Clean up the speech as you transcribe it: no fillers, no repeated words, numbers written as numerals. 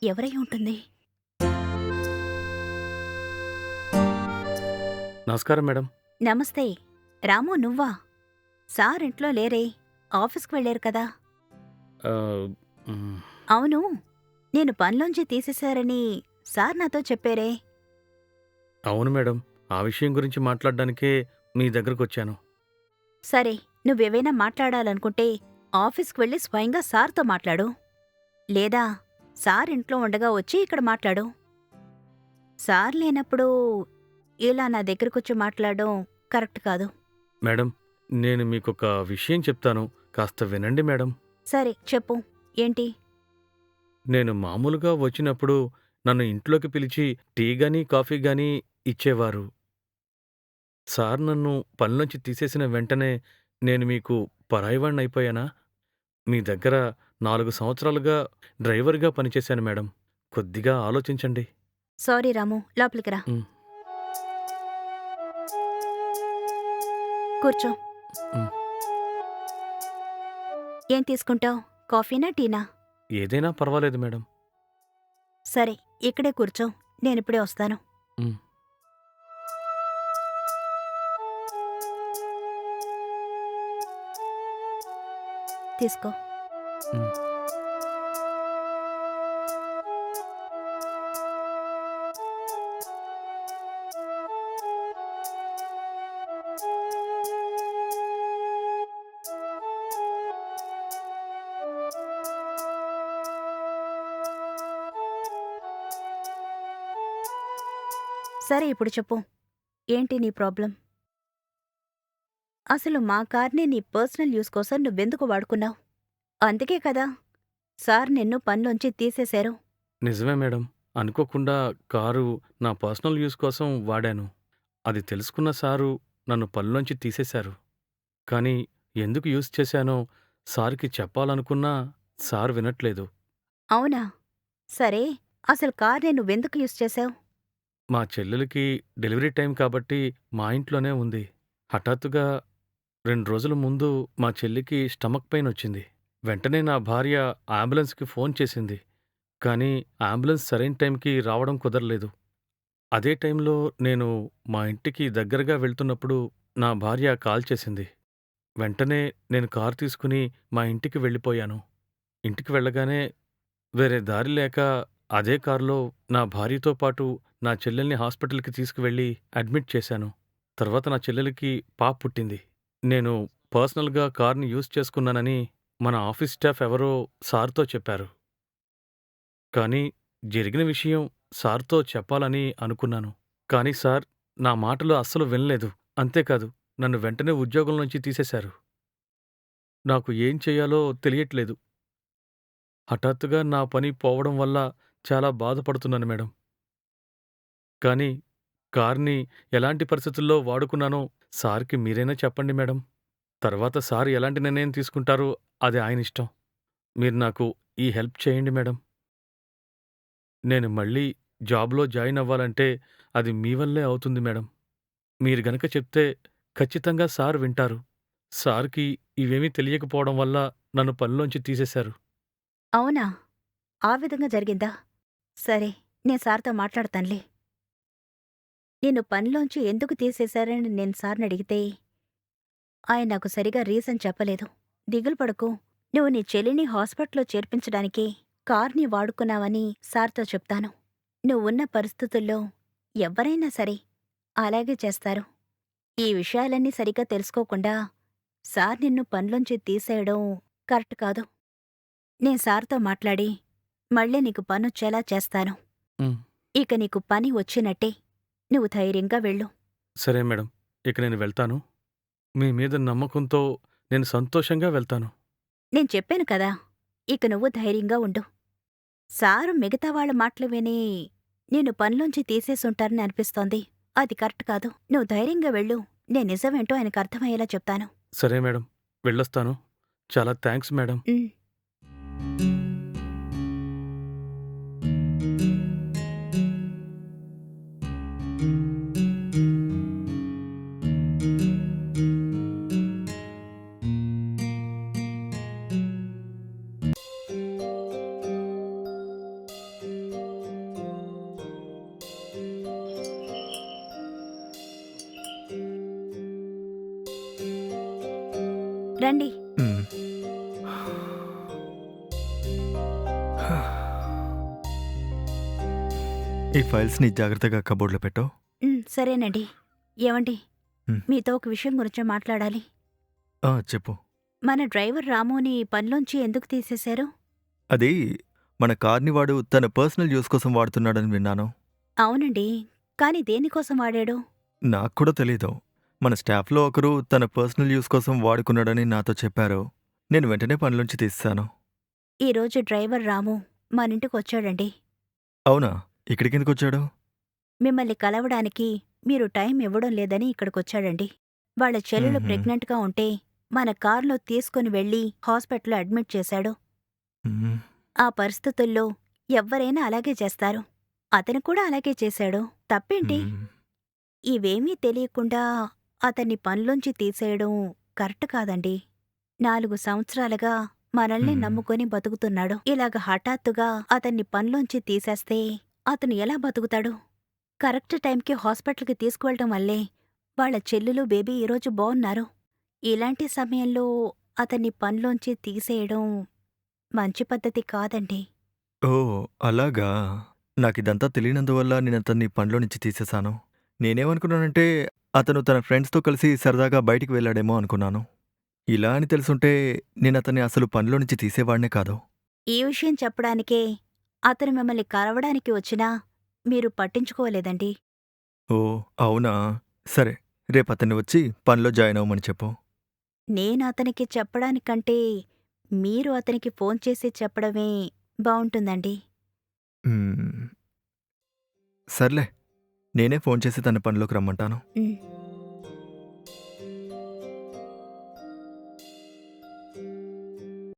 ఎవరై ఉంటుంది? నమస్కారం మేడం. నమస్తే. రాము నువ్వా? సార్ ఇంట్లో లేరే. ఆఫీస్‌కి వెళ్లారు కదా! ఆహ్, హ్మ్. అవును. నేను పనిలోంచి తీసేశారని సార్ నాతో చెప్పారే. అవును మేడం. ఆ విషయం గురించి మాట్లాడడానికే మీ దగ్గరకొచ్చాను. సరే, నువ్వేవైనా మాట్లాడాలనుకుంటే ఆఫీస్‌కి వెళ్లి స్వయంగా సార్‌తో మాట్లాడు. లేదా సార్ ఇంట్లో ఉండగా వచ్చి ఇక్కడ మాట్లాడు. సార్ లేనప్పుడు ఇలా నా దగ్గరకొచ్చి మాట్లాడడం కరెక్ట్ కాదు. మేడం, నేను మీకొక విషయం చెప్తాను. కాస్త వినండి మేడం. సరే చెప్పు. ఏంటి? నేను మామూలుగా వచ్చినప్పుడు నన్ను ఇంట్లోకి పిలిచి టీ గాని, కాఫీ గాని ఇచ్చేవారు. సార్ నన్ను పనిలోంచి తీసేసిన వెంటనే నేను మీకు పరాయివాడినయిపోయానా? మీ దగ్గర 4 సంవత్సరాలుగా డ్రైవర్‌గా పనిచేశాను మేడం. కొద్దిగా ఆలోచించండి. సారీ రాము, లోపలికి రా. హ్మ్. కూర్చో. హ్మ్. ఏం తీసుకుంటావు? కాఫీనా? టీనా? ఏదైనా పర్వాలేదు మేడం. సరే, ఇక్కడే కూర్చో. నేనిప్పుడే వస్తాను. హ్మ్. తీసుకో. హ్మ్. సరే, ఇప్పుడు చెప్పు. ఏంటి నీ ప్రాబ్లం? అసలు మా కార్‌ని నీ పర్సనల్ యూజ్ కోసం నువ్వెందుకు వాడుకున్నావు? అందుకే కదా సార్ నిన్ను పనిలోంచి తీసేశారు. నిజమే మేడం. అనుకోకుండా కారు నా పర్సనల్ యూజ్ కోసం వాడాను. అది తెలుసుకున్న సారు నన్ను పనిలోంచి తీసేశారు. కానీ ఎందుకు యూజ్ చేశానో సార్‌కి చెప్పాలనుకున్నా సార్ వినట్లేదు. అవునా? సరే, అసలు కార్‌ని నువ్వెందుకు యూజ్ చేశావు? మా చెల్లెలికి డెలివరీ టైం కాబట్టి మా ఇంట్లోనే ఉంది. హఠాత్తుగా 2 రోజుల ముందు మా చెల్లికి స్టమక్ పెయినొచ్చింది. వెంటనే నా భార్య అంబులెన్స్‌కి ఫోన్ చేసింది. కానీ అంబులెన్స్ సరైన టైంకి రావడం కుదరలేదు. అదే టైంలో నేను మా ఇంటికి దగ్గరగా వెళ్తున్నప్పుడు నా భార్య కాల్ చేసింది. వెంటనే నేను కారు తీసుకుని మా ఇంటికి వెళ్ళిపోయాను. ఇంటికి వెళ్ళగానే వేరే దారి లేక అదే కారులో నా భార్యతో పాటు నా చెల్లెల్ని హాస్పిటల్‌కి తీసుకువెళ్ళి అడ్మిట్ చేశాను. తర్వాత నా చెల్లెలికి పాప పుట్టింది. నేను పర్సనల్‌గా కార్‌ని యూజ్ చేసుకున్నానని మన ఆఫీస్ స్టాఫ్ ఎవరో సార్‌తో చెప్పారు. కానీ జరిగిన విషయం సార్‌తో చెప్పాలని అనుకున్నాను. కానీ సార్ నా మాటలు అస్సలు వినలేదు. అంతేకాదు నన్ను వెంటనే ఉద్యోగం నుంచి తీసేశారు. నాకు ఏం చెయ్యాలో తెలియట్లేదు. హఠాత్తుగా నా పని పోవడం వల్ల చాలా బాధపడుతున్నాను మేడం. కానీ కార్‌ని ఎలాంటి పరిస్థితుల్లో వాడుకున్నానో సార్‌కి మీరైనా చెప్పండి మేడం. తర్వాత సార్ ఎలాంటి నిర్ణయం తీసుకుంటారో అది ఆయనిష్టం. మీరు నాకు ఈ హెల్ప్ చేయండి మేడం. నేను మళ్ళీ జాబ్‌లో జాయిన్ అవ్వాలంటే అది మీ వల్లే అవుతుంది మేడం. మీరు గనక చెప్తే ఖచ్చితంగా సార్ వింటారు. సార్‌కి ఇవేమీ తెలియకపోవడం వల్ల నన్ను పనిలోంచి తీసేశారు. అవునా? ఆ విధంగా జరిగిందా? సరే, నేను సార్‌తో మాట్లాడతానులే. నిన్ను పనిలోంచి ఎందుకు తీసేశారని నేను సార్‌నడిగితే, ఆయన నాకు సరిగా రీజన్ చెప్పలేదు. దిగులు పడకు. నువ్వు నీ చెల్లిని హాస్పిటల్‌లో చేర్పించడానికి కార్‌ని వాడుకున్నావని సార్‌తో చెప్తాను. నువ్వున్న పరిస్థితుల్లో ఎవ్వరైనా సరే అలాగే చేస్తారు. ఈ విషయాలన్నీ సరిగ్గా తెలుసుకోకుండా సార్ నిన్ను పనిలోంచి తీసేయడం కరెక్ట్ కాదు. నేను సార్‌తో మాట్లాడి మళ్ళీ నీకు పనొచ్చేలా చేస్తాను. హ్మ్. ఇక నీకు పని వచ్చినట్టే. నువ్వు ధైర్యంగా వెళ్ళు. సరే మేడం. ఇక నేను వెళ్తాను. మీ మీద నమ్మకంతో నేను సంతోషంగా వెళ్తాను. నేను చెప్పాను కదా! ఇక నువ్వు ధైర్యంగా ఉండు. సారు మిగతా వాళ్ళ మాటలు విని నిన్ను పనిలోంచి తీసేసుంటారని అనిపిస్తోంది. అది కరెక్ట్ కాదు. నువ్వు ధైర్యంగా వెళ్ళు. నేను నిజమేంటో ఆయనకర్థమయ్యేలా చెప్తాను. సరే మేడం. వెళ్ళొస్తాను. చాలా థాంక్స్ మేడం. హ్మ్. రండి. హ్మ్. ఈ ఫైల్స్‌ని జాగ్రత్తగా కబోర్డ్‌లో పెట్టు. సరేనండి. ఏవండి, హ్మ్. మీతో ఒక విషయం గురించి మాట్లాడాలి. చెప్పు. మన డ్రైవర్ రాముని పనిలోంచి ఎందుకు తీసేశారు? అది మన కార్‌ని వాడు తన పర్సనల్ యూజ్ కోసం వాడుతున్నాడని విన్నాను. అవునండి. కానీ దేనికోసం వాడాడు? నాకు కూడా తెలీదు. మన స్టాఫ్‌లో ఒకరు తన పర్సనల్ యూజ్ కోసం వాడుకున్నాడని నాతో చెప్పారు. నేను వెంటనే పనిలోంచి తీసేశాను. ఈరోజు డ్రైవర్ రాము మనింటికొచ్చాడండి. అవునా? ఇక్కడికెందుకొచ్చాడు? మిమ్మల్ని కలవడానికి మీరు టైం ఇవ్వడం లేదని ఇక్కడికొచ్చాడండి. వాళ్ళ చెల్లెలు హుహు. ప్రెగ్నెంట్‌గా ఉంటే మన కార్‌లో తీసుకుని వెళ్లి హాస్పిటల్‌లో అడ్మిట్ చేశాడు. హ్మ్. ఆ పరిస్థితుల్లో ఎవ్వరైనా అలాగే చేస్తారు. అతను కూడా అలాగే చేశాడు. తప్పేంటి? హ్మ్. ఇవేమీ తెలియకుండా అతన్ని పనిలోంచి తీసేయడం కరెక్ట్ కాదండి. 4 సంవత్సరాలుగా మనల్ని హ్మ్. నమ్ముకొని బతుకుతున్నాడు. ఇలాగ హఠాత్తుగా అతన్ని పనిలోంచి తీసేస్తే అతను ఎలా బతుకుతాడు? కరెక్ట్ టైంకి హాస్పిటల్‌కి తీసుకువెళ్ళటం వల్లే వాళ్ళ చెల్లెలు, బేబీ ఈరోజు బావున్నారు. ఇలాంటి సమయంలో అతన్ని పనిలోంచి తీసేయడం మంచి పద్ధతి కాదండి. ఓహ్! అలాగా? నాకిదంతా తెలియనందువల్ల నేనతన్ని పనిలో నుంచి తీసేశాను. నేనేమనుకున్నానంటే, అతను తన ఫ్రెండ్స్‌తో కలిసి సరదాగా బయటికి వెళ్ళాడేమో అనుకున్నాను. ఇలా అని తెలుసుంటే నేనతన్ని అసలు పనిలో నుంచి తీసేవాడినే కాదు. ఈ విషయం చెప్పడానికే అతను మిమ్మల్ని కలవడానికి వచ్చినా మీరు పట్టించుకోలేదండి. ఓహ్! అవునా? సరే. రేపతన్ని వచ్చి పనిలో జాయిన్ అవ్వమని చెప్పు. నేను అతనికి చెప్పడానికంటే మీరు అతనికి ఫోన్ చేసి చెప్పడమే బావుంటుందండి. హ్మ్. సర్లే. నేనే ఫోన్ చేసి తన పనిలోకి రమ్మంటాను. హ్మ్.